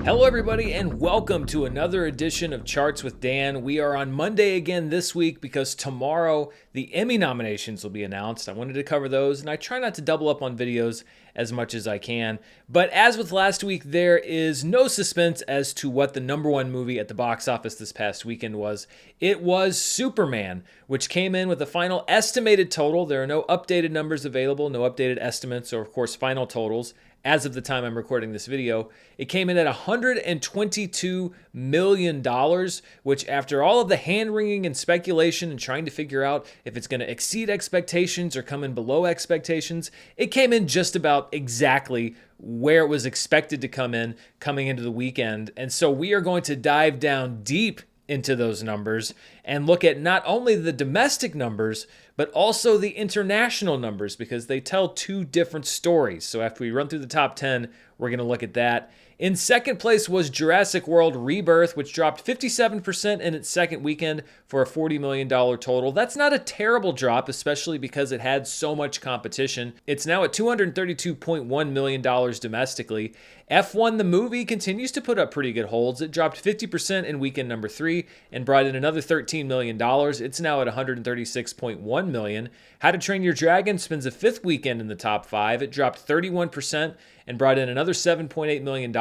Hello, everybody, and welcome to another edition of Charts with Dan. We are on Monday again this week because tomorrow the Emmy nominations will be announced. I wanted to cover those, and I try not to double up on videos as much as I can. But as with last week, there is no suspense as to what the number one movie at the box office this past weekend was. It was Superman, which came in with a final estimated total. There are no updated numbers available, no updated estimates, or of course final totals. As of the time I'm recording this video, it came in at $122 million, which after all of the hand-wringing and speculation and trying to figure out if it's going to exceed expectations or come in below expectations, it came in just about exactly where it was expected to come in coming into the weekend. And so we are going to dive down deep into those numbers and look at not only the domestic numbers, but also the international numbers because they tell two different stories. So after we run through the top 10, we're going to look at that. In second place was Jurassic World Rebirth, which dropped 57% in its second weekend for a $40 million total. That's not a terrible drop, especially because it had so much competition. It's now at $232.1 million domestically. F1 the movie continues to put up pretty good holds. It dropped 50% in weekend number 3 and brought in another $13 million. It's now at $136.1 million. How to Train Your Dragon spends a fifth weekend in the top 5. It dropped 31% and brought in another $7.8 million.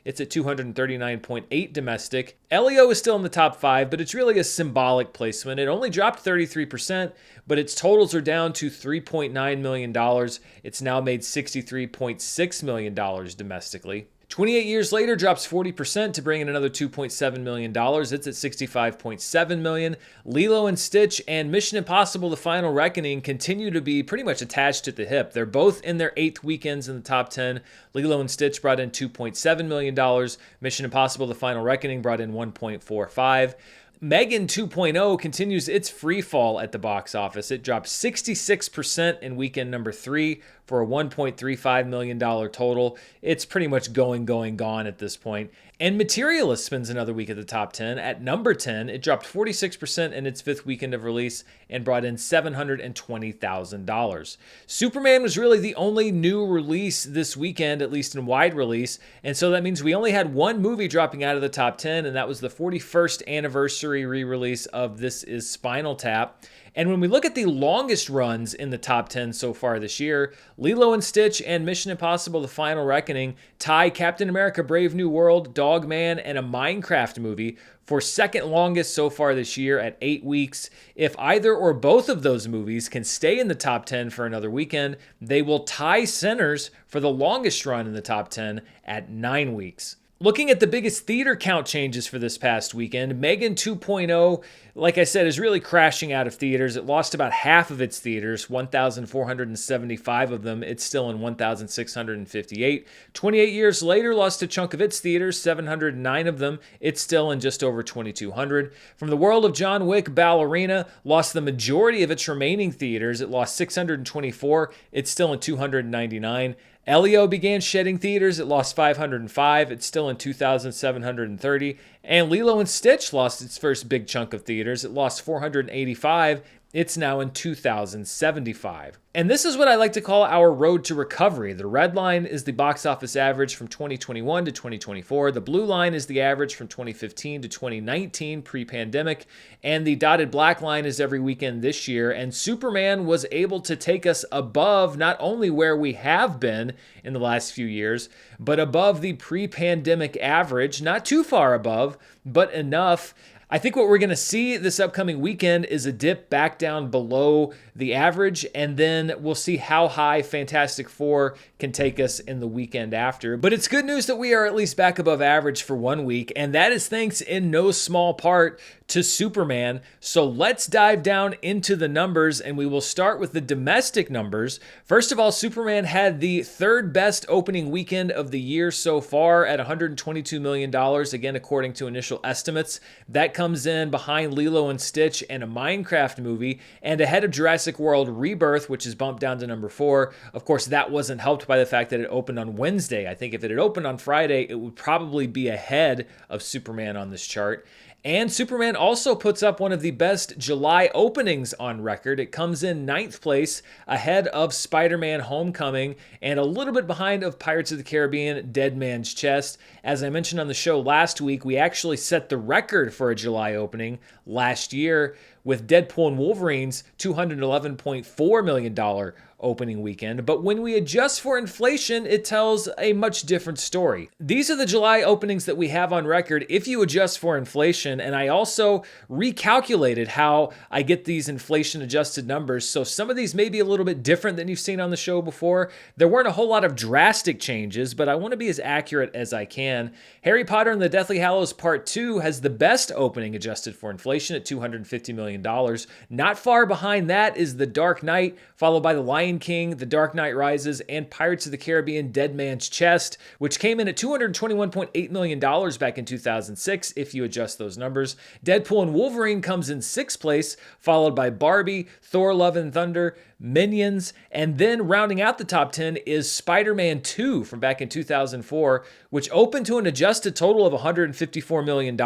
It's at $239.8 domestic. Elio is still in the top 5, but it's really a symbolic placement. It only dropped 33%, but its totals are down to $3.9 million. It's now made $63.6 million domestically. 28 Years Later drops 40% to bring in another $2.7 million. It's at $65.7 million. Lilo and Stitch and Mission Impossible: The Final Reckoning continue to be pretty much attached at the hip. They're both in their 8th weekends in the top 10. Lilo and Stitch brought in $2.7 million. Mission Impossible: The Final Reckoning brought in $1.45. Megan 2.0 continues its free fall at the box office. It dropped 66% in weekend number 3 for a $1.35 million total. It's pretty much gone at this point. And Materialist spends another week at the top 10. At number 10, it dropped 46% in its 5th weekend of release and brought in $720,000. Superman was really the only new release this weekend, at least in wide release, and so that means we only had one movie dropping out of the top 10, and that was the 41st anniversary re-release of This Is Spinal Tap. And when we look at the longest runs in the top 10 so far this year, Lilo and Stitch and Mission Impossible: The Final Reckoning tie Captain America: Brave New World, Dog Man, and a Minecraft movie for second longest so far this year at 8 weeks. If either or both of those movies can stay in the top 10 for another weekend, they will tie Sinners for the longest run in the top 10 at 9 weeks. Looking at the biggest theater count changes for this past weekend, Megan 2.0, like I said, is really crashing out of theaters. It lost about half of its theaters, 1,475 of them. It's still in 1,658. 28 Years Later lost a chunk of its theaters, 709 of them. It's still in just over 2,200. From the world of John Wick, Ballerina lost the majority of its remaining theaters. It lost 624. It's still in 299. Elio began shedding theaters. It lost 505. It's still in 2,730. And Lilo and Stitch lost its first big chunk of theaters. It lost 485. It's now in 2,075. And this is what I like to call our road to recovery. The red line is the box office average from 2021 to 2024. The blue line is the average from 2015 to 2019, pre-pandemic. And the dotted black line is every weekend this year. And Superman was able to take us above not only where we have been in the last few years, but above the pre-pandemic average. Not too far above, but enough. I think what we're going to see this upcoming weekend is a dip back down below the average, and then we'll see how high Fantastic Four can take us in the weekend after. But it's good news that we are at least back above average for 1 week, and that is thanks in no small part to Superman. So let's dive down into the numbers, and we will start with the domestic numbers. First of all, Superman had the third best opening weekend of the year so far at $122 million, again, according to initial estimates. That comes in behind Lilo and Stitch and a Minecraft movie, and ahead of Jurassic World Rebirth, which is bumped down to number 4. Of course, that wasn't helped by the fact that it opened on Wednesday. I think if it had opened on Friday, it would probably be ahead of Superman on this chart. And Superman also puts up one of the best July openings on record. It comes in ninth place, ahead of Spider-Man Homecoming and a little bit behind of Pirates of the Caribbean Dead Man's Chest. As I mentioned on the show last week, we actually set the record for a July opening last year with Deadpool and Wolverine's $211.4 million opening weekend. But when we adjust for inflation, it tells a much different story. These are the July openings that we have on record if you adjust for inflation. And I also recalculated how I get these inflation adjusted numbers. So some of these may be a little bit different than you've seen on the show before. There weren't a whole lot of drastic changes, but I want to be as accurate as I can. Harry Potter and the Deathly Hallows Part 2 has the best opening adjusted for inflation at $250 million. Not far behind that is The Dark Knight, followed by The Lion King, The Dark Knight Rises, and Pirates of the Caribbean Dead Man's Chest, which came in at $221.8 million back in 2006, if you adjust those numbers. Deadpool and Wolverine comes in sixth place, followed by Barbie, Thor Love and Thunder, Minions, and then rounding out the top 10 is Spider-Man 2 from back in 2004, which opened to an adjusted total of $154 million,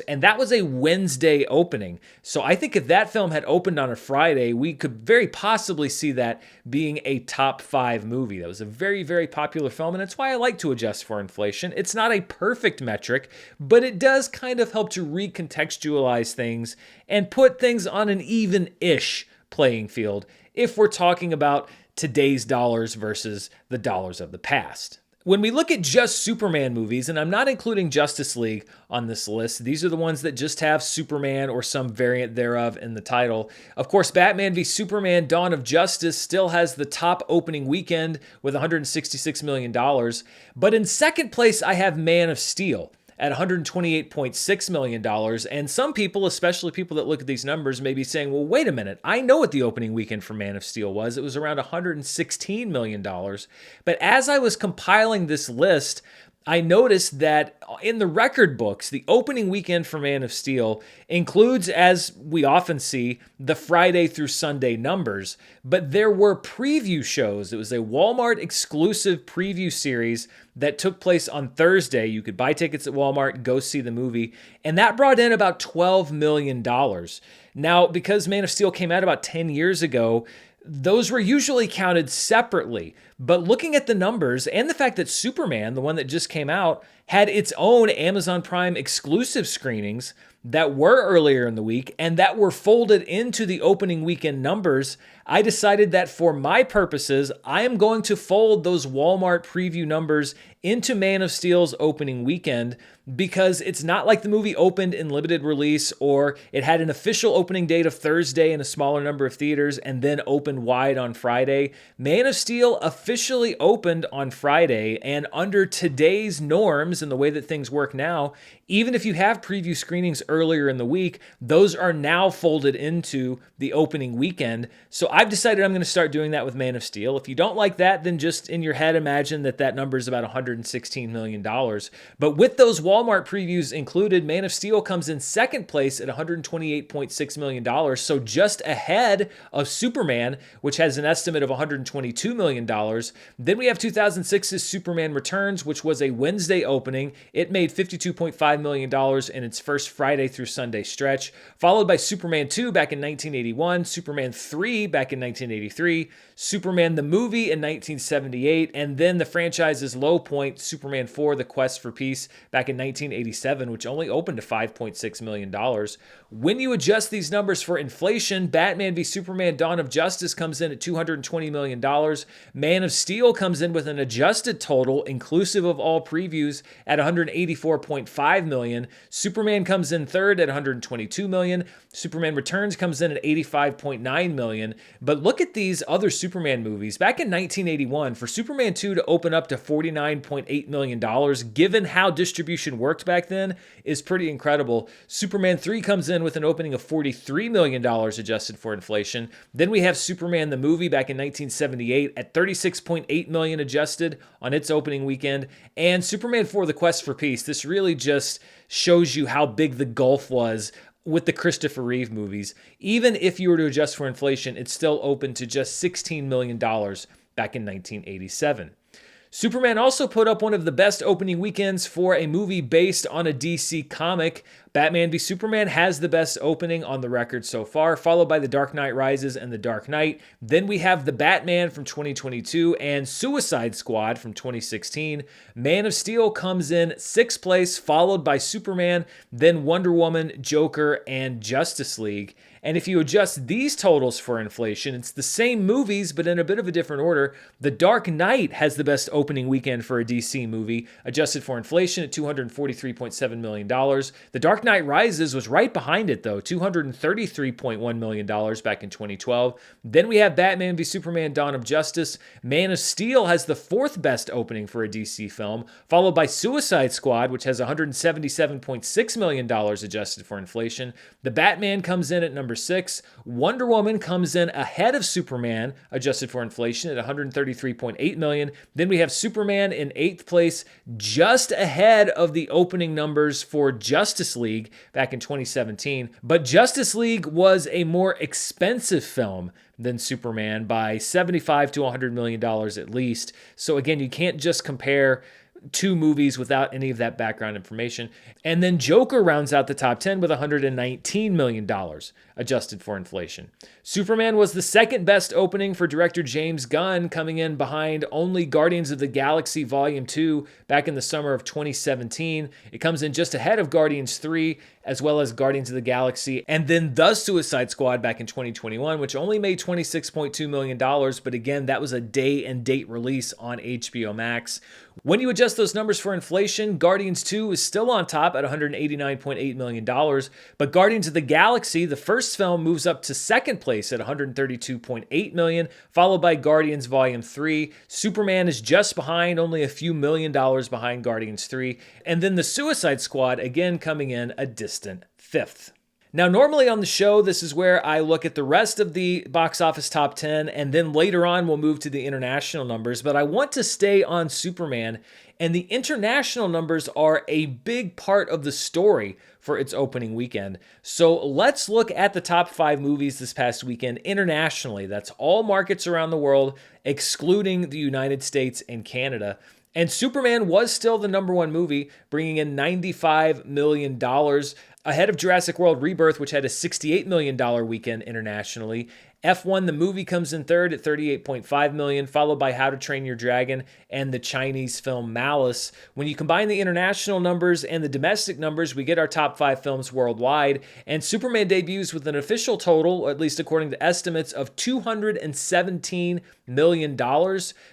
and that was a Wednesday opening. So I think if that film had opened on a Friday, we could very possibly see that being a top 5 movie. That was a very, very popular film, and that's why I like to adjust for inflation. It's not a perfect metric, but it does kind of help to recontextualize things and put things on an even-ish playing field if we're talking about today's dollars versus the dollars of the past. When we look at just Superman movies, and I'm not including Justice League on this list, these are the ones that just have Superman or some variant thereof in the title. Of course, Batman v Superman Dawn of Justice still has the top opening weekend with $166 million. But in second place, I have Man of Steel at $128.6 million. And some people, especially people that look at these numbers, may be saying, well, wait a minute. I know what the opening weekend for Man of Steel was. It was around $116 million. But as I was compiling this list, I noticed that in the record books, the opening weekend for Man of Steel includes, as we often see, the Friday through Sunday numbers. But there were preview shows. It was a Walmart exclusive preview series that took place on Thursday. You could buy tickets at Walmart and go see the movie. And that brought in about $12 million. Now, because Man of Steel came out about 10 years ago, those were usually counted separately. But looking at the numbers and the fact that Superman, the one that just came out, had its own Amazon Prime exclusive screenings that were earlier in the week and that were folded into the opening weekend numbers, I decided that for my purposes, I am going to fold those Walmart preview numbers into Man of Steel's opening weekend, because it's not like the movie opened in limited release or it had an official opening date of Thursday in a smaller number of theaters and then opened wide on Friday. Man of Steel officially opened on Friday, and under today's norms and the way that things work now, even if you have preview screenings earlier in the week, those are now folded into the opening weekend. So I've decided I'm going to start doing that with Man of Steel. If you don't like that, then just in your head imagine that that number is about $116 million. But with those Walmart previews included, Man of Steel comes in second place at $128.6 million, so just ahead of Superman, which has an estimate of $122 million. Then we have 2006's Superman Returns, which was a Wednesday opening. It made $52.5 million in its first Friday through Sunday stretch, followed by Superman 2 back in 1981, Superman 3 back in 1983, Superman the movie in 1978, and then the franchise's low point, Superman 4 The Quest for Peace back in 1987, which only opened to $5.6 million. When you adjust these numbers for inflation, Batman v Superman Dawn of Justice comes in at $220 million. Man of Steel comes in with an adjusted total, inclusive of all previews, at $184.5 million. Superman comes in third at $122 million. Superman Returns comes in at $85.9 million. But look at these other Superman movies. Back in 1981, for Superman 2 to open up to $49.8 million, given how distribution worked back then, is pretty incredible. Superman 3 comes in with an opening of $43 million adjusted for inflation. Then we have Superman the movie back in 1978 at $36.8 million adjusted on its opening weekend. And Superman 4 The Quest for Peace. This really just shows you how big the gulf was with the Christopher Reeve movies. Even if you were to adjust for inflation, it's still open to just $16 million back in 1987. Superman also put up one of the best opening weekends for a movie based on a DC comic. Batman v Superman has the best opening on the record so far, followed by The Dark Knight Rises and The Dark Knight. Then we have The Batman from 2022 and Suicide Squad from 2016. Man of Steel comes in 6th place, followed by Superman, then Wonder Woman, Joker, and Justice League. And if you adjust these totals for inflation, it's the same movies, but in a bit of a different order. The Dark Knight has the best opening weekend for a DC movie, adjusted for inflation at $243.7 million. The Dark Knight Rises was right behind it, though, $233.1 million back in 2012. Then we have Batman v Superman Dawn of Justice. Man of Steel has the 4th best opening for a DC film, followed by Suicide Squad, which has $177.6 million adjusted for inflation. The Batman comes in at number 6. Wonder Woman comes in ahead of Superman, adjusted for inflation, at $133.8 million. Then we have Superman in 8th place, just ahead of the opening numbers for Justice League back in 2017. But Justice League was a more expensive film than Superman by $75 to $100 million at least. So again, you can't just compare two movies without any of that background information. And then Joker rounds out the top 10 with $119 million adjusted for inflation. Superman was the 2nd best opening for director James Gunn, coming in behind only Guardians of the Galaxy Volume 2 back in the summer of 2017. It comes in just ahead of Guardians 3, as well as Guardians of the Galaxy, and then The Suicide Squad back in 2021, which only made $26.2 million, but again, that was a day and date release on HBO Max. When you adjust those numbers for inflation, Guardians 2 is still on top at $189.8 million, but Guardians of the Galaxy, the first film, moves up to 2nd place at $132.8 million, followed by Guardians Volume 3. Superman is just behind, only a few $1 million behind Guardians 3, and then The Suicide Squad again coming in a distant 5th. Now, normally on the show, this is where I look at the rest of the box office top 10, and then later on we'll move to the international numbers, but I want to stay on Superman, and the international numbers are a big part of the story for its opening weekend. So let's look at the top 5 movies this past weekend internationally. That's all markets around the world, excluding the United States and Canada. And Superman was still the number 1 movie, bringing in $95 million, ahead of Jurassic World Rebirth, which had a $68 million weekend internationally. F1, the movie, comes in 3rd at $38.5 million, followed by How to Train Your Dragon and the Chinese film Malice. When you combine the international numbers and the domestic numbers, we get our top 5 films worldwide, and Superman debuts with an official total, at least according to estimates, of $217 million.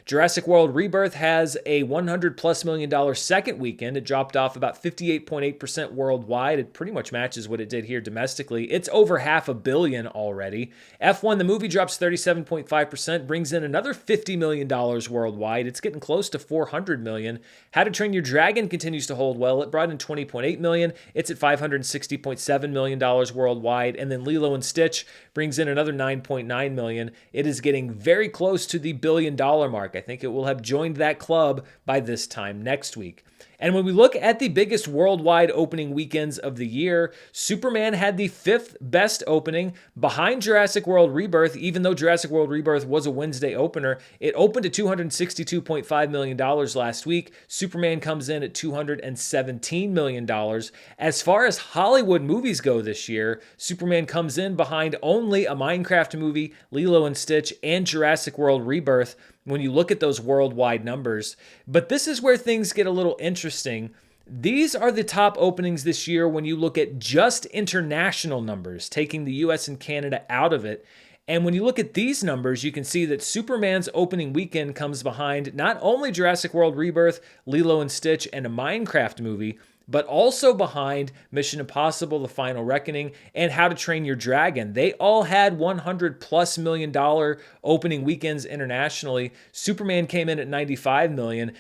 Jurassic World Rebirth has a $100+ million second weekend. It dropped off about 58.8% worldwide. It pretty much matches what it did here domestically. It's over $500 million already. F1, the movie, drops 37.5%, brings in another $50 million worldwide. It's getting close to $400 million. How to Train Your Dragon continues to hold well. It brought in $20.8 million. It's at $560.7 million worldwide. And then Lilo and Stitch brings in another $9.9 million. It is getting very close to the $1 billion mark. I think it will have joined that club by this time next week. And when we look at the biggest worldwide opening weekends of the year, Superman had the 5th best opening behind Jurassic World Rebirth. Even though Jurassic World Rebirth was a Wednesday opener, it opened at $262.5 million last week. Superman comes in at $217 million. As far as Hollywood movies go this year, Superman comes in behind only a Minecraft movie, Lilo and Stitch, and Jurassic World Rebirth, when you look at those worldwide numbers. But this is where things get a little interesting. These are the top openings this year when you look at just international numbers, taking the US and Canada out of it. And when you look at these numbers, you can see that Superman's opening weekend comes behind not only Jurassic World Rebirth, Lilo and Stitch, and a Minecraft movie, but also behind Mission Impossible: The Final Reckoning and How to Train Your Dragon. They all had $100+ million opening weekends internationally. Superman came in at $95 million,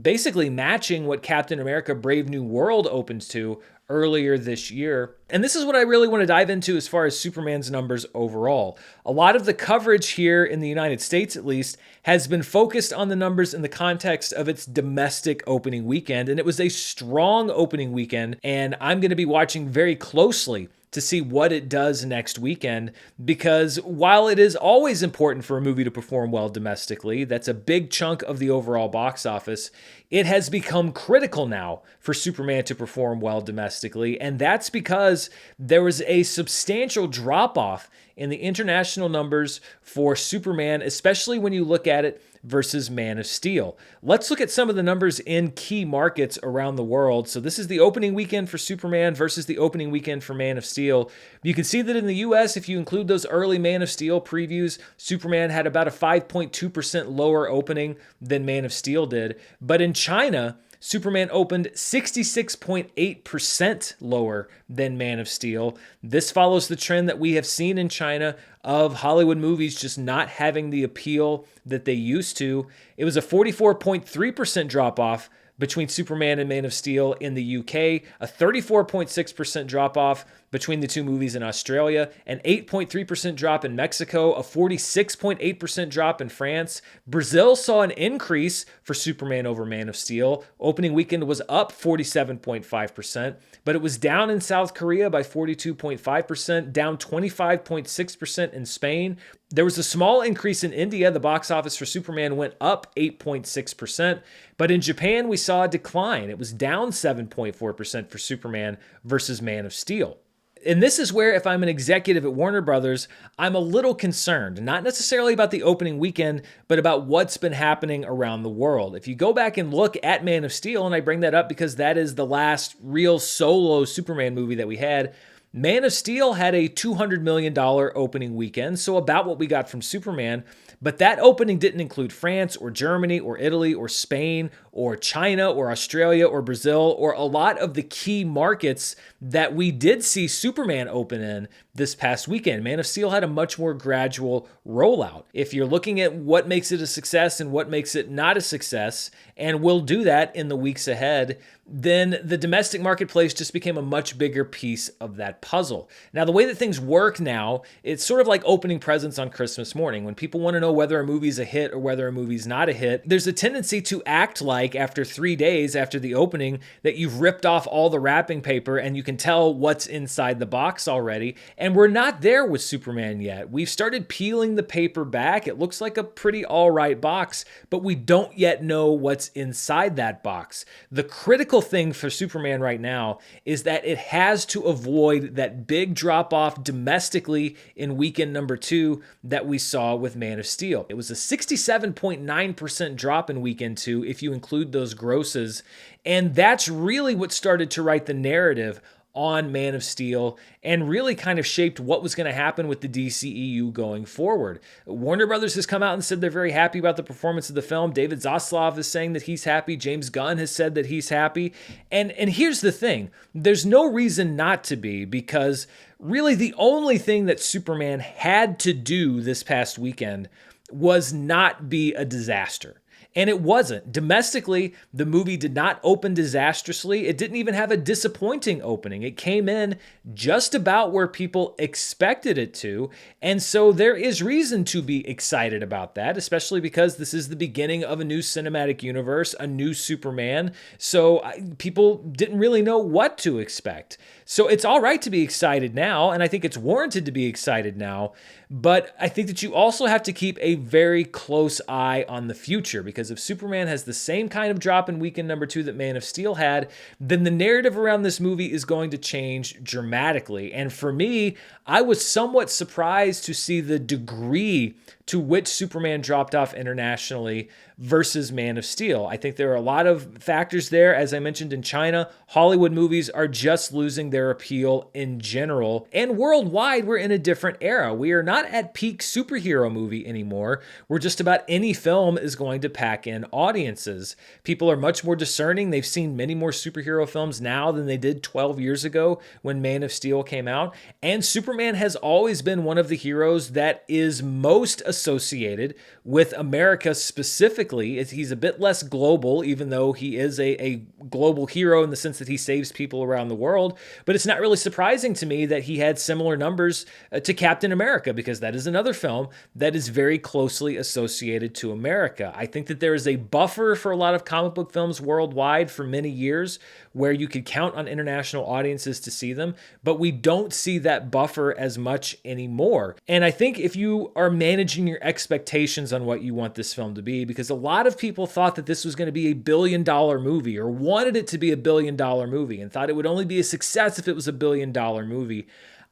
basically matching what Captain America: Brave New World opened to earlier this year. And this is what I really want to dive into as far as Superman's numbers overall. A lot of the coverage here in the United States, at least, has been focused on the numbers in the context of its domestic opening weekend. And it was a strong opening weekend. And I'm going to be watching very closely to see what it does next weekend, because while it is always important for a movie to perform well domestically, that's a big chunk of the overall box office, it has become critical now for Superman to perform well domestically, and that's because there was a substantial drop-off in the international numbers for Superman, especially when you look at it versus Man of Steel. Let's look at some of the numbers in key markets around the world. So this is the opening weekend for Superman versus the opening weekend for Man of Steel. You can see that in the US, if you include those early Man of Steel previews, Superman had about a 5.2% lower opening than Man of Steel did. But in China, Superman opened 66.8% lower than Man of Steel. This follows the trend that we have seen in China of Hollywood movies just not having the appeal that they used to. It was a 44.3% drop off between Superman and Man of Steel in the UK, a 34.6% drop off between the two movies in Australia, an 8.3% drop in Mexico, a 46.8% drop in France. Brazil saw an increase for Superman over Man of Steel. Opening weekend was up 47.5%, but it was down in South Korea by 42.5%, down 25.6% in Spain. There was a small increase in India. The box office for Superman went up 8.6%, but in Japan we saw a decline. It was down 7.4% for Superman versus Man of Steel. And this is where, if I'm an executive at Warner Brothers, I'm a little concerned, not necessarily about the opening weekend, but about what's been happening around the world. If you go back and look at Man of Steel, and I bring that up because that is the last real solo Superman movie that we had, Man of Steel had a $200 million opening weekend, so about what we got from Superman, but that opening didn't include France or Germany or Italy or Spain or China or Australia or Brazil or a lot of the key markets that we did see Superman open in this past weekend. Man of Steel had a much more gradual rollout. If you're looking at what makes it a success and what makes it not a success, and we'll do that in the weeks ahead, then the domestic marketplace just became a much bigger piece of that puzzle. Now, the way that things work now, it's sort of like opening presents on Christmas morning. When people want to know whether a movie's a hit or whether a movie's not a hit, there's a tendency to act like after 3 days after the opening that you've ripped off all the wrapping paper and you can tell what's inside the box already. And we're not there with Superman yet. We've started peeling the paper back. It looks like a pretty all right box, but we don't yet know what's inside that box. The critical thing for Superman right now is that it has to avoid that big drop off domestically in weekend number 2 that we saw with Man of Steel. It was a 67.9% drop in weekend 2 if you include those grosses, and that's really what started to write the narrative on Man of Steel and really kind of shaped what was going to happen with the DCEU going forward. Warner Brothers has come out and said they're very happy about the performance of the film. David Zaslav is saying that he's happy. James Gunn has said that he's happy. And here's the thing. There's no reason not to be, because really the only thing that Superman had to do this past weekend was not be a disaster. And it wasn't. Domestically, the movie did not open disastrously. It didn't even have a disappointing opening. It came in just about where people expected it to. And so there is reason to be excited about that, especially because this is the beginning of a new cinematic universe, a new Superman. So people didn't really know what to expect. So it's all right to be excited now, and I think it's warranted to be excited now. But I think that you also have to keep a very close eye on the future, because if Superman has the same kind of drop in weekend number 2 that Man of Steel had, then the narrative around this movie is going to change dramatically. And for me, I was somewhat surprised to see the degree to which Superman dropped off internationally versus Man of Steel. I think there are a lot of factors there. As I mentioned, in China, Hollywood movies are just losing their appeal in general. And worldwide, we're in a different era. We are not at peak superhero movie anymore, where just about any film is going to pack in audiences. People are much more discerning. They've seen many more superhero films now than they did 12 years ago when Man of Steel came out. And Superman has always been one of the heroes that is most associated with America specifically. He's a bit less global, even though he is a global hero in the sense that he saves people around the world. But it's not really surprising to me that he had similar numbers to Captain America, because because that is another film that is very closely associated to America. I think that there is a buffer for a lot of comic book films worldwide for many years where you could count on international audiences to see them, but we don't see that buffer as much anymore. And I think if you are managing your expectations on what you want this film to be, because a lot of people thought that this was going to be a $1 billion movie or wanted it to be a $1 billion movie and thought it would only be a success if it was a $1 billion movie.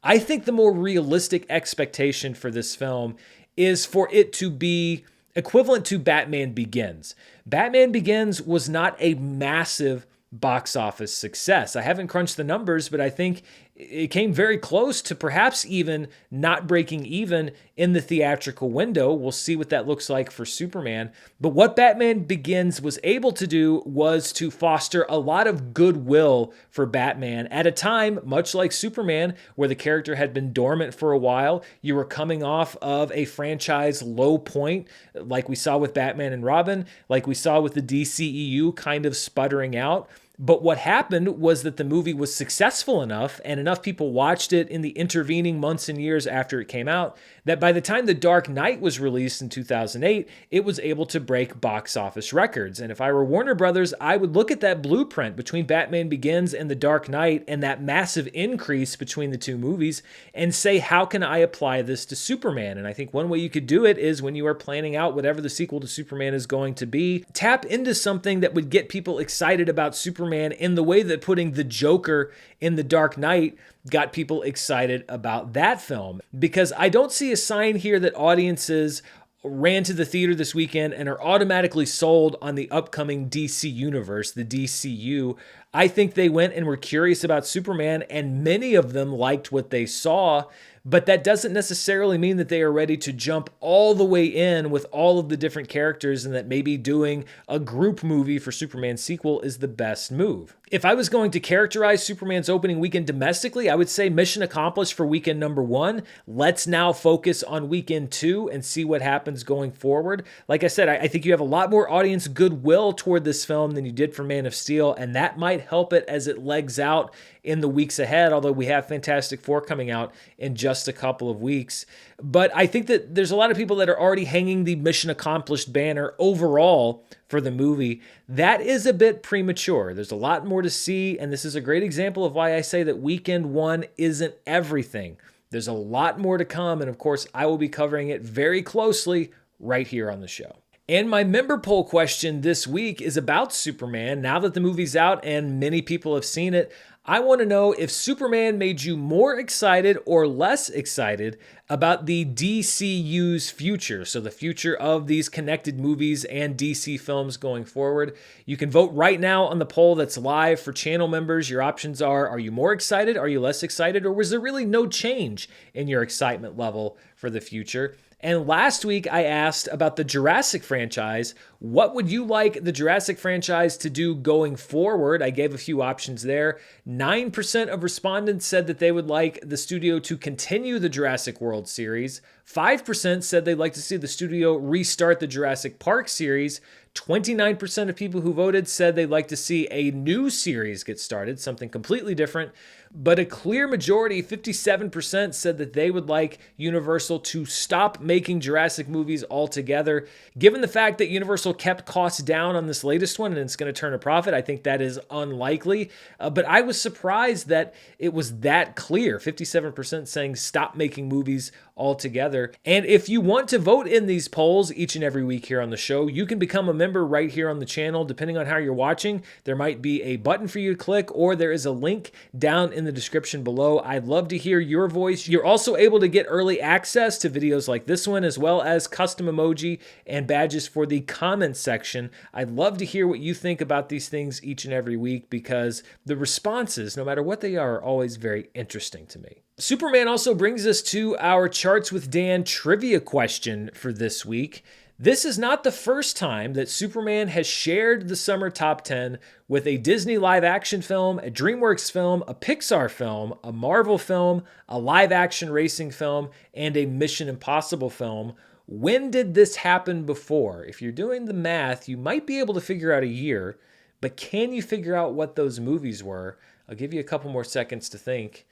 I think the more realistic expectation for this film is for it to be equivalent to Batman Begins. Batman Begins was not a massive box office success. I haven't crunched the numbers, but I think it came very close to perhaps even not breaking even in the theatrical window. We'll see what that looks like for Superman. But what Batman Begins was able to do was to foster a lot of goodwill for Batman at a time, much like Superman, where the character had been dormant for a while. You were coming off of a franchise low point, like we saw with Batman and Robin, like we saw with the DCEU kind of sputtering out. But what happened was that the movie was successful enough and enough people watched it in the intervening months and years after it came out that by the time The Dark Knight was released in 2008, it was able to break box office records. And if I were Warner Brothers, I would look at that blueprint between Batman Begins and The Dark Knight and that massive increase between the two movies and say, how can I apply this to Superman? And I think one way you could do it is when you are planning out whatever the sequel to Superman is going to be, tap into something that would get people excited about Superman in the way that putting the Joker in The Dark Knight got people excited about that film. Because I don't see a sign here that audiences ran to the theater this weekend and are automatically sold on the upcoming DC universe, the DCU. I think they went and were curious about Superman, and many of them liked what they saw. But that doesn't necessarily mean that they are ready to jump all the way in with all of the different characters and that maybe doing a group movie for Superman's sequel is the best move. If I was going to characterize Superman's opening weekend domestically, I would say mission accomplished for weekend number 1. Let's now focus on weekend 2 and see what happens going forward. Like I said, I think you have a lot more audience goodwill toward this film than you did for Man of Steel, and that might help it as it legs out in the weeks ahead, although we have Fantastic Four coming out in just a couple of weeks. But I think that there's a lot of people that are already hanging the mission accomplished banner overall for the movie. That is a bit premature. There's a lot more to see, and this is a great example of why I say that weekend 1 isn't everything. There's a lot more to come, and of course, I will be covering it very closely right here on the show. And my member poll question this week is about Superman. Now that the movie's out and many people have seen it, I want to know if Superman made you more excited or less excited about the DCU's future. So the future of these connected movies and DC films going forward. You can vote right now on the poll that's live for channel members. Your options are you more excited? Are you less excited? Or was there really no change in your excitement level for the future? And last week I asked about the Jurassic franchise. What would you like the Jurassic franchise to do going forward? I gave a few options there. 9% of respondents said that they would like the studio to continue the Jurassic World series. 5% said they'd like to see the studio restart the Jurassic Park series. 29% of people who voted said they'd like to see a new series get started, something completely different. But a clear majority, 57%, said that they would like Universal to stop making Jurassic movies altogether. Given the fact that Universal kept costs down on this latest one and it's going to turn a profit, I think that is unlikely. But I was surprised that it was that clear, 57% saying stop making movies altogether. And if you want to vote in these polls each and every week here on the show, you can become a member right here on the channel. Depending on how you're watching, there might be a button for you to click, or there is a link down in the description below. I'd love to hear your voice. You're also able to get early access to videos like this one, as well as custom emoji and badges for the comments section. I'd love to hear what you think about these things each and every week, because the responses, no matter what they are always very interesting to me. Superman also brings us to our Charts with Dan trivia question for this week. This is not the first time that Superman has shared the summer top 10 with a Disney live-action film, a DreamWorks film, a Pixar film, a Marvel film, a live-action racing film, and a Mission Impossible film. When did this happen before? If you're doing the math, you might be able to figure out a year, but can you figure out what those movies were? I'll give you a couple more seconds to think.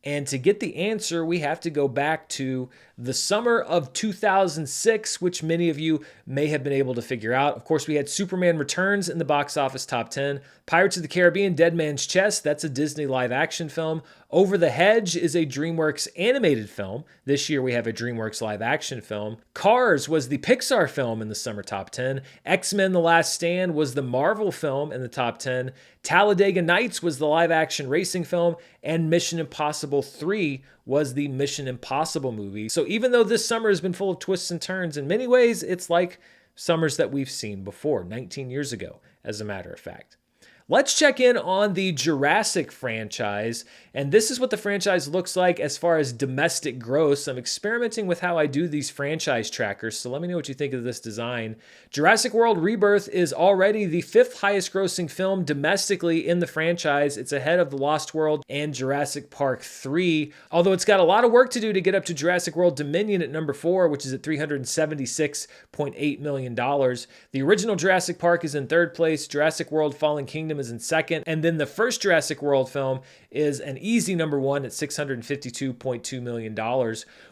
And to get the answer, we have to go back to the summer of 2006, which many of you may have been able to figure out. Of course, we had Superman Returns in the box office top 10. Pirates of the Caribbean, Dead Man's Chest, that's a Disney live action film. Over the Hedge is a DreamWorks animated film. This year we have a DreamWorks live action film. Cars was the Pixar film in the summer top 10. X-Men The Last Stand was the Marvel film in the top 10. Talladega Nights was the live action racing film. And Mission Impossible 3 was the Mission Impossible movie. So even though this summer has been full of twists and turns, in many ways it's like summers that we've seen before, 19 years ago, as a matter of fact. Let's check in on the Jurassic franchise, and this is what the franchise looks like as far as domestic gross. I'm experimenting with how I do these franchise trackers, so let me know what you think of this design. Jurassic World Rebirth is already the 5th highest grossing film domestically in the franchise. It's ahead of The Lost World and Jurassic Park 3, although it's got a lot of work to do to get up to Jurassic World Dominion at number 4, which is at $376.8 million. The original Jurassic Park is in 3rd place, Jurassic World Fallen Kingdom is in 2nd, and then the first Jurassic World film is an easy number 1 at $652.2 million.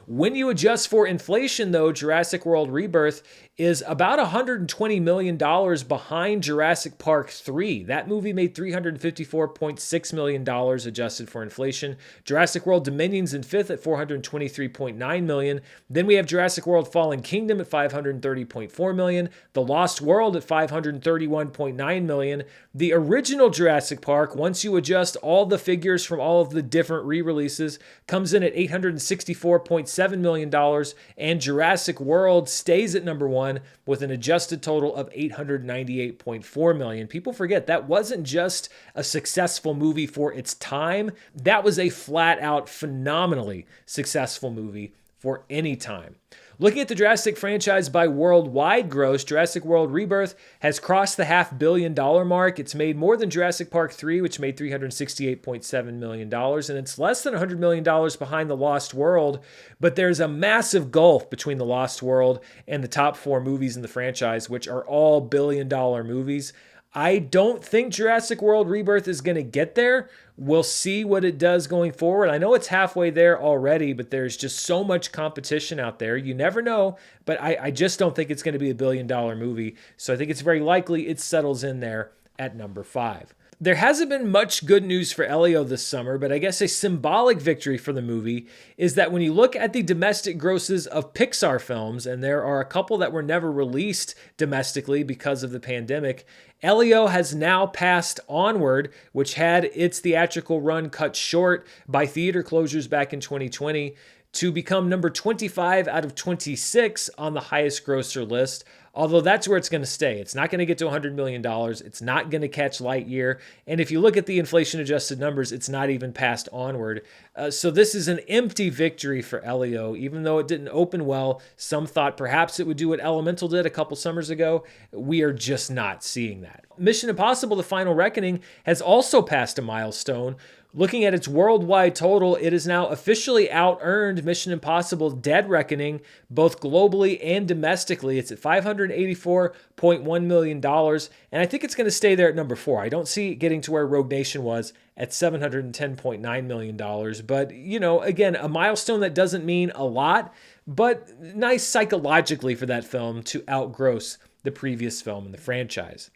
When you adjust for inflation, though, Jurassic World Rebirth is about $120 million behind Jurassic Park 3. That movie made $354.6 million adjusted for inflation. Jurassic World Dominion's in 5th at $423.9 million. Then we have Jurassic World Fallen Kingdom at $530.4 million. The Lost World at $531.9 million. The original Jurassic Park, once you adjust all the figures from all of the different re-releases, comes in at $864.7 million, and Jurassic World stays at number 1 with an adjusted total of $898.4 million. People forget that wasn't just a successful movie for its time. That was a flat-out phenomenally successful movie for any time. Looking at the Jurassic franchise by worldwide gross, Jurassic World Rebirth has crossed the $500 million mark. It's made more than Jurassic Park 3, which made $368.7 million, and it's less than $100 million behind The Lost World, but there's a massive gulf between The Lost World and the top 4 movies in the franchise, which are all billion-dollar movies. I don't think Jurassic World Rebirth is going to get there. We'll see what it does going forward. I know it's halfway there already, but there's just so much competition out there. You never know, but I just don't think it's going to be a billion-dollar movie. So I think it's very likely it settles in there at number 5. There hasn't been much good news for Elio this summer, but I guess a symbolic victory for the movie is that when you look at the domestic grosses of Pixar films, and there are a couple that were never released domestically because of the pandemic, Elio has now passed Onward, which had its theatrical run cut short by theater closures back in 2020, to become number 25 out of 26 on the highest grosser list. Although that's where it's going to stay. It's not going to get to $100 million. It's not going to catch Lightyear. And if you look at the inflation-adjusted numbers, it's not even past Onward. So this is an empty victory for Elio. Even though it didn't open well, some thought perhaps it would do what Elemental did a couple summers ago. We are just not seeing that. Mission Impossible: The Final Reckoning has also passed a milestone. Looking at its worldwide total, it has now officially out-earned Mission Impossible: Dead Reckoning, both globally and domestically. It's at $584.1 million, and I think it's going to stay there at number 4. I don't see it getting to where Rogue Nation was at $710.9 million. But, you know, again, a milestone that doesn't mean a lot, but nice psychologically for that film to outgross the previous film in the franchise.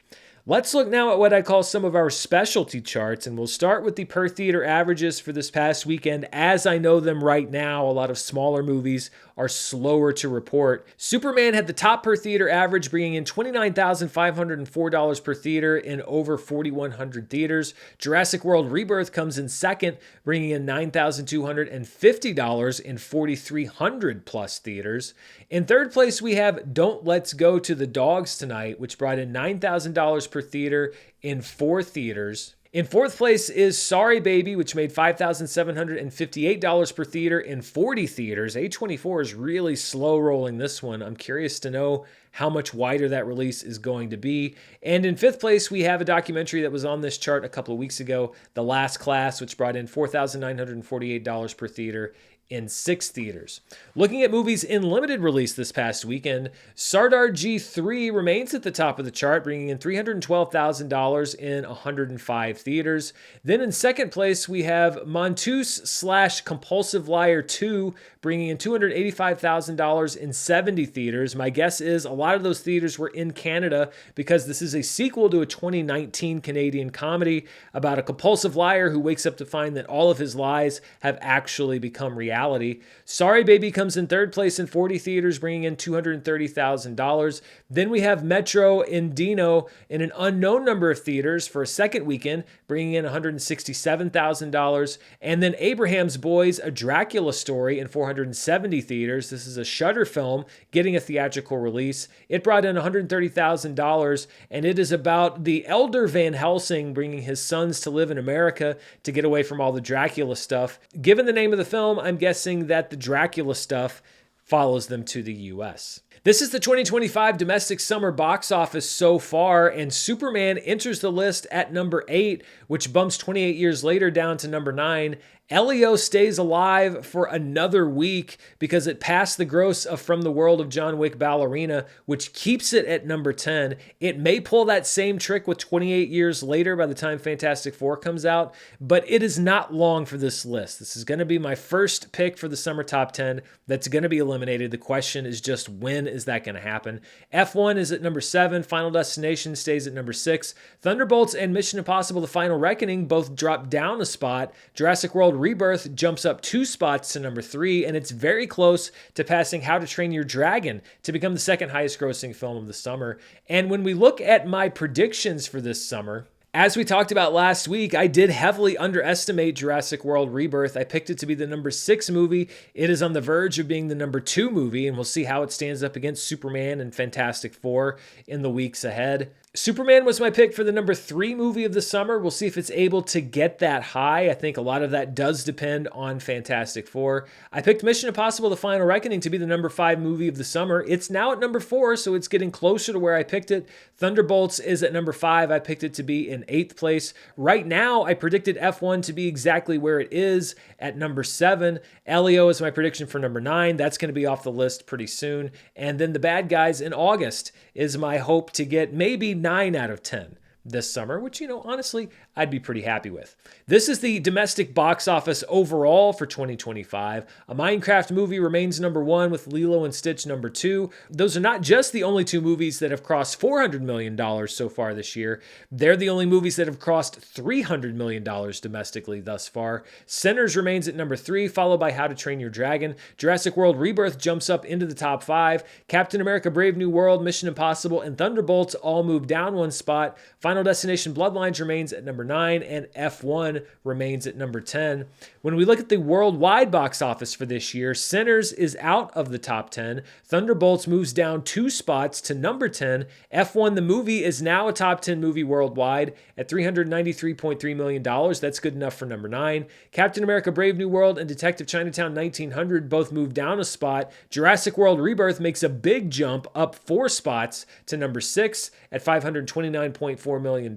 Let's look now at what I call some of our specialty charts, and we'll start with the per theater averages for this past weekend. As I know them right now, a lot of smaller movies are slower to report. Superman had the top per theater average, bringing in $29,504 per theater in over 4,100 theaters. Jurassic World Rebirth comes in second, bringing in $9,250 in 4,300 plus theaters. In third place, we have Don't Let's Go to the Dogs Tonight, which brought in $9,000 per theater in 4 theaters. In fourth place is Sorry Baby, which made $5,758 per theater in 40 theaters. A24 is really slow rolling this one. I'm curious to know how much wider that release is going to be. And in fifth place, we have a documentary that was on this chart a couple of weeks ago, The Last Class, which brought in $4,948 per theater in 6 theaters. Looking at movies in limited release this past weekend, Sardar G3 remains at the top of the chart, bringing in $312,000 in 105 theaters. Then in second place, we have Monteuse / Compulsive Liar 2, bringing in $285,000 in 70 theaters. My guess is a lot of those theaters were in Canada because this is a sequel to a 2019 Canadian comedy about a compulsive liar who wakes up to find that all of his lies have actually become reality. Sorry Baby comes in third place in 40 theaters, bringing in $230,000. Then we have Metro Indino in an unknown number of theaters for a second weekend, bringing in $167,000. And then Abraham's Boys, A Dracula Story in 470 theaters. This is a Shudder film getting a theatrical release. It brought in $130,000, and it is about the elder Van Helsing bringing his sons to live in America to get away from all the Dracula stuff. Given the name of the film, I'm guessing that the Dracula stuff follows them to the US. This is the 2025 domestic summer box office so far, and Superman enters the list at number 8, which bumps 28 years later down to number 9. Elio stays alive for another week because it passed the gross of From the World of John Wick Ballerina, which keeps it at number 10. It may pull that same trick with 28 years later by the time Fantastic Four comes out, but it is not long for this list. This is going to be my first pick for the summer top 10 that's going to be eliminated. The question is just when is that going to happen? F1 is at number 7. Final Destination stays at number 6. Thunderbolts and Mission Impossible The Final Reckoning both drop down a spot. Jurassic World Rebirth jumps up 2 spots to number 3, and it's very close to passing How to Train Your Dragon to become the second highest grossing film of the summer. And when we look at my predictions for this summer, as we talked about last week, I did heavily underestimate Jurassic World Rebirth. I picked it to be the number 6 movie. It is on the verge of being the number 2 movie, and we'll see how it stands up against Superman and Fantastic Four in the weeks ahead. Superman was my pick for the number 3 movie of the summer. We'll see if it's able to get that high. I think a lot of that does depend on Fantastic Four. I picked Mission Impossible The Final Reckoning to be the number 5 movie of the summer. It's now at number 4, so it's getting closer to where I picked it. Thunderbolts is at number 5. I picked it to be in 8th place. Right now, I predicted F1 to be exactly where it is at number 7. Elio is my prediction for number 9. That's going to be off the list pretty soon. And then The Bad Guys in August is my hope to get maybe 9 out of 10 this summer, which, honestly, I'd be pretty happy with. This is the domestic box office overall for 2025. A Minecraft movie remains number 1 with Lilo and Stitch number 2. Those are not just the only 2 movies that have crossed $400 million so far this year. They're the only movies that have crossed $300 million domestically thus far. Sinners remains at number 3, followed by How to Train Your Dragon. Jurassic World Rebirth jumps up into the top 5. Captain America Brave New World, Mission Impossible, and Thunderbolts all move down 1 spot. Final Destination Bloodlines remains at number 9, and F1 remains at number 10. When we look at the worldwide box office for this year, Sinners is out of the top 10. Thunderbolts moves down 2 spots to number 10. F1 the movie is now a top 10 movie worldwide at $393.3 million. That's good enough for number 9. Captain America Brave New World and Detective Chinatown 1900 both move down a spot. Jurassic World Rebirth makes a big jump up 4 spots to number 6 at $529.4 million.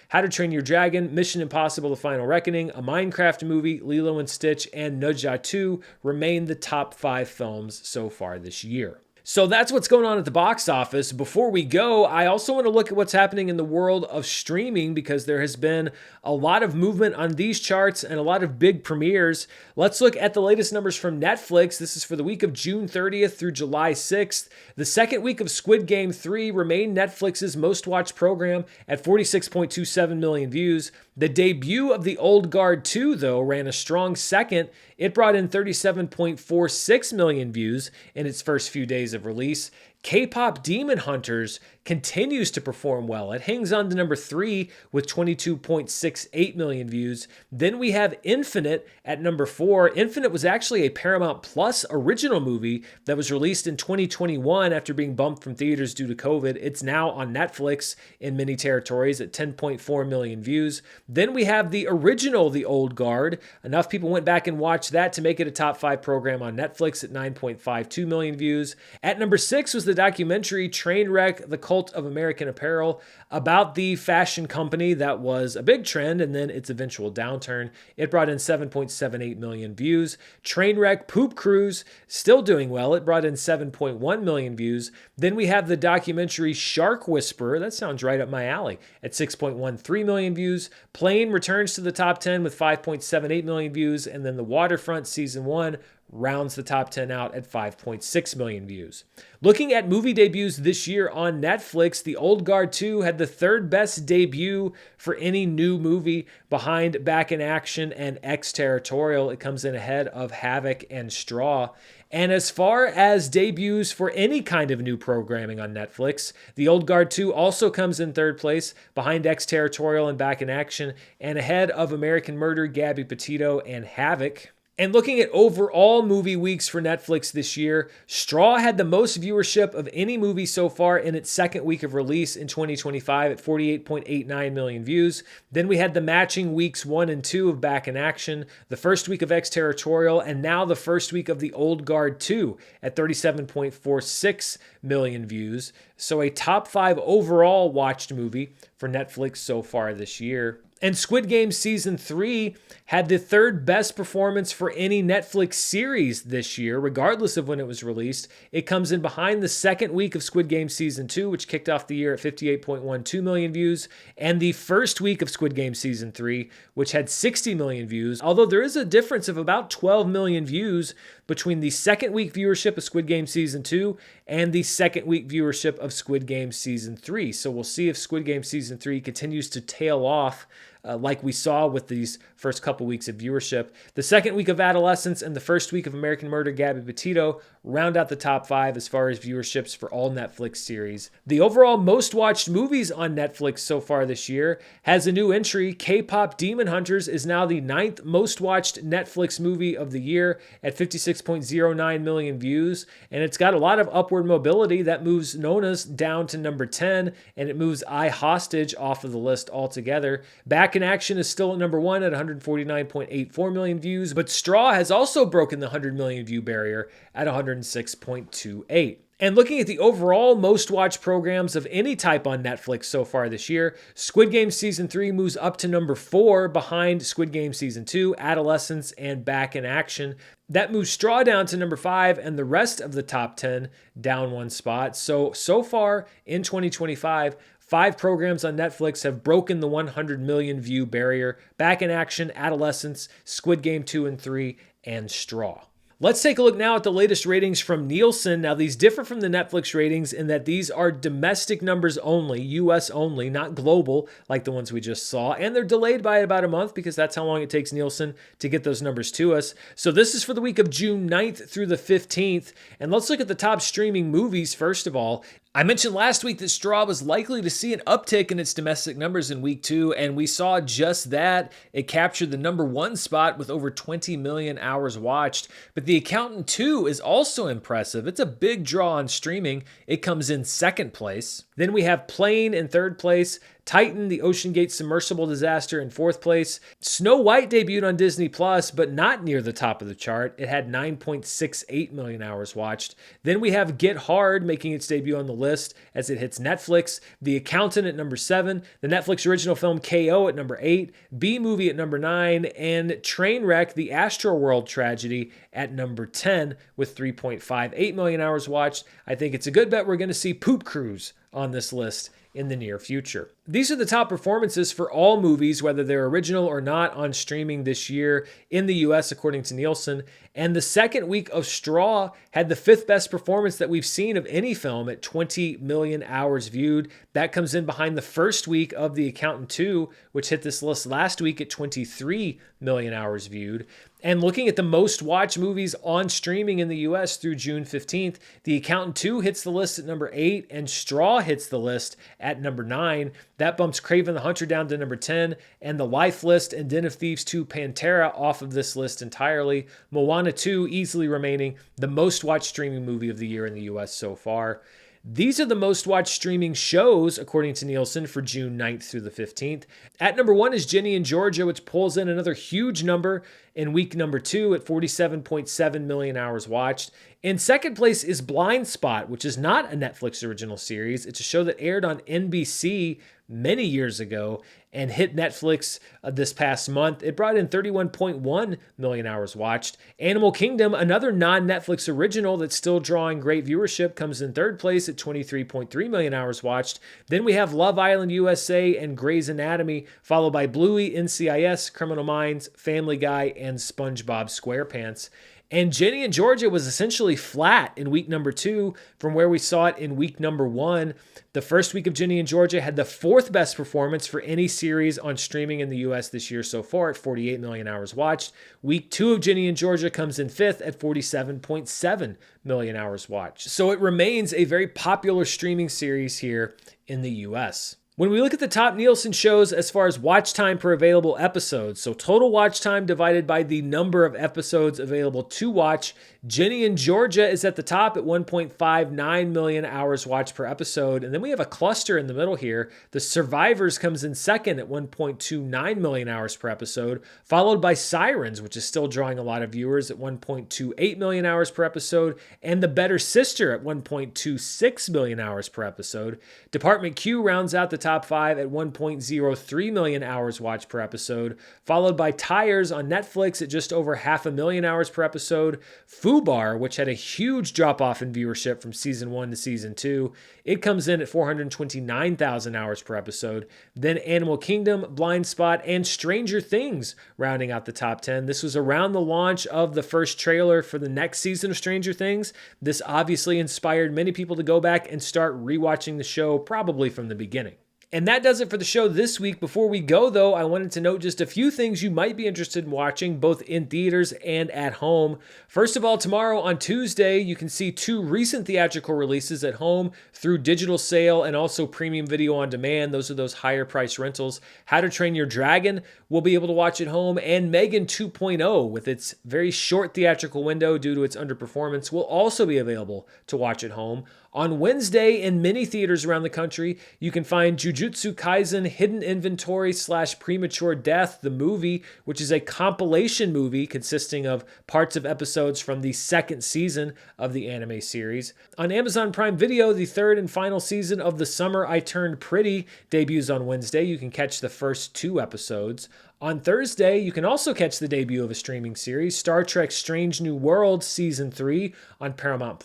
How to Train Your Dragon, Mission Impossible The Final Reckoning, a Minecraft movie, Lilo and Stitch, and Naja 2 remain the top 5 films so far this year. So that's what's going on at the box office. Before we go, I also want to look at what's happening in the world of streaming because there has been a lot of movement on these charts and a lot of big premieres. Let's look at the latest numbers from Netflix. This is for the week of June 30th through July 6th. The second week of Squid Game 3 remained Netflix's most watched program at 46.27 million views. The debut of The Old Guard 2, though, ran a strong second. It brought in 37.46 million views in its first few days of release. K-pop Demon Hunters continues to perform well. It hangs on to number 3 with 22.68 million views. Then we have Infinite at number 4. Infinite was actually a Paramount Plus original movie that was released in 2021 after being bumped from theaters due to COVID. It's now on Netflix in many territories at 10.4 million views. Then we have the original The Old Guard. Enough people went back and watched that to make it a top 5 program on Netflix at 9.52 million views. At number 6 was the the documentary Trainwreck: The Cult of American Apparel, about the fashion company that was a big trend and then its eventual downturn. It brought in 7.78 million views. Trainwreck: Poop Cruise, still doing well. It brought in 7.1 million views. Then we have the documentary Shark Whisperer. That sounds right up my alley, at 6.13 million views. Plane returns to the top 10 with 5.78 million views. And then The Waterfront Season 1 rounds the top 10 out at 5.6 million views. Looking at movie debuts this year on Netflix, The Old Guard 2 had the third best debut for any new movie, behind Back in Action and Exterritorial. It comes in ahead of Havoc and Straw. And as far as debuts for any kind of new programming on Netflix, The Old Guard 2 also comes in third place, behind Exterritorial and Back in Action, and ahead of American Murder, Gabby Petito, and Havoc. And looking at overall movie weeks for Netflix this year, Straw had the most viewership of any movie so far in its second week of release in 2025 at 48.89 million views. Then we had the matching weeks 1 and 2 of Back in Action, the first week of Exterritorial, and now the first week of The Old Guard 2 at 37.46 million views. So a top 5 overall watched movie for Netflix so far this year. And Squid Game Season 3 had the third best performance for any Netflix series this year, regardless of when it was released. It comes in behind the second week of Squid Game Season 2, which kicked off the year at 58.12 million views, and the first week of Squid Game Season 3, which had 60 million views, although there is a difference of about 12 million views between the second week viewership of Squid Game Season 2 and the second week viewership of Squid Game Season 3. So we'll see if Squid Game Season 3 continues to tail off like we saw with these first couple weeks of viewership. The second week of Adolescence and the first week of American Murder, Gabby Petito round out the top 5 as far as viewerships for all Netflix series. The overall most watched movies on Netflix so far this year has a new entry. K-Pop Demon Hunters is now the 9th most watched Netflix movie of the year at 56.09 million views, and it's got a lot of upward mobility. That moves Nona's down to number 10, and it moves I Hostage off of the list altogether. Back in Action is still at number 1 at 149.84 million views, but Straw has also broken the 100 million view barrier at 106.28. And looking at the overall most watched programs of any type on Netflix so far this year, Squid Game Season 3 moves up to number 4 behind Squid Game Season 2, Adolescence, and Back in Action. That moves Straw down to number 5 and the rest of the top 10 down 1 spot. So far in 2025, 5 programs on Netflix have broken the 100 million view barrier: Back in Action, Adolescence, Squid Game 2 and 3, and Straw. Let's take a look now at the latest ratings from Nielsen. Now, these differ from the Netflix ratings in that these are domestic numbers only, US only, not global like the ones we just saw. And they're delayed by about a month because that's how long it takes Nielsen to get those numbers to us. So this is for the week of June 9th through the 15th. And let's look at the top streaming movies first of all. I mentioned last week that Straw was likely to see an uptick in its domestic numbers in week 2, and we saw just that. It captured the number 1 spot with over 20 million hours watched. But The Accountant 2 is also impressive. It's a big draw on streaming. It comes in second place. Then we have Plane in third place, Titan, the Ocean Gate submersible disaster, in fourth place. Snow White debuted on Disney Plus, but not near the top of the chart. It had 9.68 million hours watched. Then we have Get Hard making its debut on the list as it hits Netflix. The Accountant at number 7, the Netflix original film KO at number 8, B-Movie at number 9, and Trainwreck, the Astroworld tragedy at number 10 with 3.58 million hours watched. I think it's a good bet we're going to see Poop Cruise on this list in the near future. These are the top performances for all movies, whether they're original or not, on streaming this year in the US, according to Nielsen. And the second week of Straw had the 5th best performance that we've seen of any film at 20 million hours viewed. That comes in behind the first week of The Accountant 2, which hit this list last week at 23 million hours viewed. And looking at the most watched movies on streaming in the US through June 15th, The Accountant 2 hits the list at number 8 and Straw hits the list at number 9. That bumps Kraven the Hunter down to number 10 and The Life List and Den of Thieves 2 Pantera off of this list entirely. Moana 2 easily remaining the most watched streaming movie of the year in the US so far. These are the most watched streaming shows, according to Nielsen, for June 9th through the 15th. At number 1 is Ginny and Georgia, which pulls in another huge number in week number 2 at 47.7 million hours watched. In second place is Blind Spot, which is not a Netflix original series. It's a show that aired on NBC many years ago and hit Netflix this past month. It brought in 31.1 million hours watched. Animal Kingdom, another non-Netflix original that's still drawing great viewership, comes in third place at 23.3 million hours watched. Then we have Love Island USA and Grey's Anatomy, followed by Bluey, NCIS, Criminal Minds, Family Guy, and SpongeBob SquarePants. And Ginny and Georgia was essentially flat in week number 2 from where we saw it in week number 1. The first week of Ginny and Georgia had the fourth best performance for any series on streaming in the US this year so far at 48 million hours watched. Week 2 of Ginny and Georgia comes in fifth at 47.7 million hours watched. So it remains a very popular streaming series here in the US. When we look at the top Nielsen shows as far as watch time per available episode, so total watch time divided by the number of episodes available to watch, Ginny and Georgia is at the top at 1.59 million hours watched per episode. And then we have a cluster in the middle here. The Survivors comes in second at 1.29 million hours per episode, followed by Sirens, which is still drawing a lot of viewers at 1.28 million hours per episode, and The Better Sister at 1.26 million hours per episode. Department Q rounds out the top 5 at 1.03 million hours watched per episode, followed by Tires on Netflix at just over 500,000 hours per episode. Fubar, which had a huge drop-off in viewership from season 1 to season 2, it comes in at 429,000 hours per episode. Then Animal Kingdom, Blind Spot, and Stranger Things rounding out the top 10. This was around the launch of the first trailer for the next season of Stranger Things. This obviously inspired many people to go back and start rewatching the show probably from the beginning. And that does it for the show this week. Before we go, though, I wanted to note just a few things you might be interested in watching, both in theaters and at home. First of all, tomorrow on Tuesday, you can see 2 recent theatrical releases at home through digital sale and also premium video on demand. Those are those higher price rentals. How to Train Your Dragon will be able to watch at home, and Megan 2.0, with its very short theatrical window due to its underperformance, will also be available to watch at home. On Wednesday, in many theaters around the country, you can find Jujutsu Kaisen Hidden Inventory / Premature Death, the movie, which is a compilation movie consisting of parts of episodes from the second season of the anime series. On Amazon Prime Video, the third and final season of The Summer I Turned Pretty debuts on Wednesday. You can catch the first 2 episodes. On Thursday, you can also catch the debut of a streaming series, Star Trek Strange New Worlds Season 3 on Paramount+.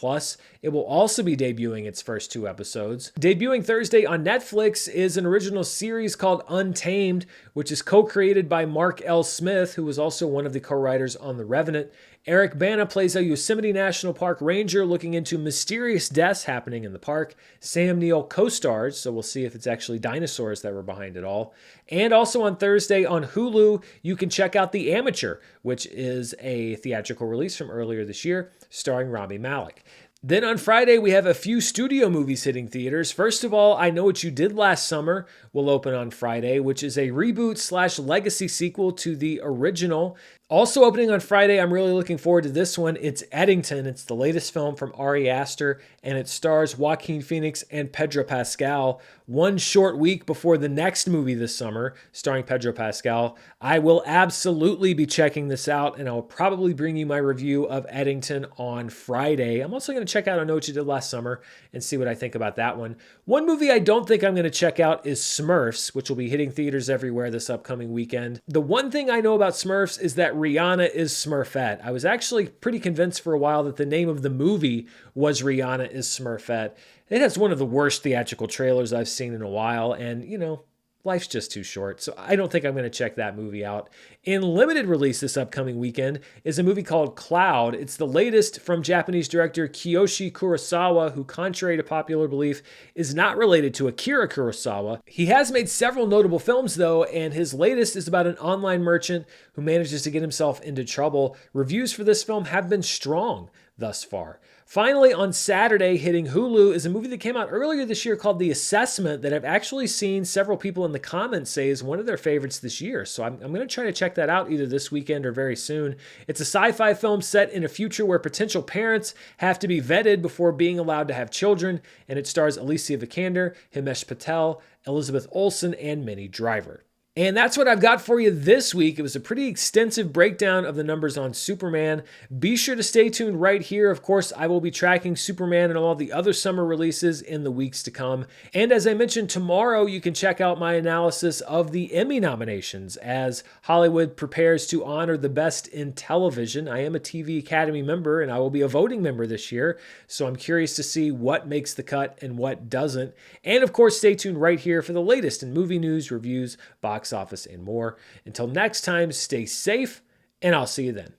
It will also be debuting its first 2 episodes. Debuting Thursday on Netflix is an original series called Untamed, which is co-created by Mark L. Smith, who was also one of the co-writers on The Revenant. Eric Bana plays a Yosemite National Park ranger looking into mysterious deaths happening in the park. Sam Neill co-stars, so we'll see if it's actually dinosaurs that were behind it all. And also on Thursday on Hulu, you can check out The Amateur, which is a theatrical release from earlier this year, starring Rami Malek. Then on Friday, we have a few studio movies hitting theaters. First of all, I Know What You Did Last Summer will open on Friday, which is a reboot / legacy sequel to the original. Also opening on Friday, I'm really looking forward to this one. It's Eddington. It's the latest film from Ari Aster, and it stars Joaquin Phoenix and Pedro Pascal. One short week before the next movie this summer, starring Pedro Pascal. I will absolutely be checking this out, and I'll probably bring you my review of Eddington on Friday. I'm also going to check out I Know What You Did Last Summer and see what I think about that one. One movie I don't think I'm going to check out is Smurfs, which will be hitting theaters everywhere this upcoming weekend. The one thing I know about Smurfs is that Rihanna is Smurfette. I was actually pretty convinced for a while that the name of the movie was Rihanna is Smurfette. It has one of the worst theatrical trailers I've seen in a while, and, you know, life's just too short, so I don't think I'm going to check that movie out. In limited release this upcoming weekend is a movie called Cloud. It's the latest from Japanese director Kiyoshi Kurosawa, who, contrary to popular belief, is not related to Akira Kurosawa. He has made several notable films, though, and his latest is about an online merchant who manages to get himself into trouble. Reviews for this film have been strong thus far. Finally, on Saturday, hitting Hulu is a movie that came out earlier this year called The Assessment that I've actually seen several people in the comments say is one of their favorites this year. So I'm going to try to check that out either this weekend or very soon. It's a sci-fi film set in a future where potential parents have to be vetted before being allowed to have children, and it stars Alicia Vikander, Himesh Patel, Elizabeth Olsen, and Minnie Driver. And that's what I've got for you this week. It was a pretty extensive breakdown of the numbers on Superman. Be sure to stay tuned right here. Of course, I will be tracking Superman and all the other summer releases in the weeks to come. And as I mentioned, tomorrow you can check out my analysis of the Emmy nominations as Hollywood prepares to honor the best in television. I am a TV Academy member and I will be a voting member this year, so I'm curious to see what makes the cut and what doesn't. And of course, stay tuned right here for the latest in movie news, reviews, box office, and more. Until next time, stay safe, and I'll see you then.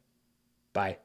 Bye.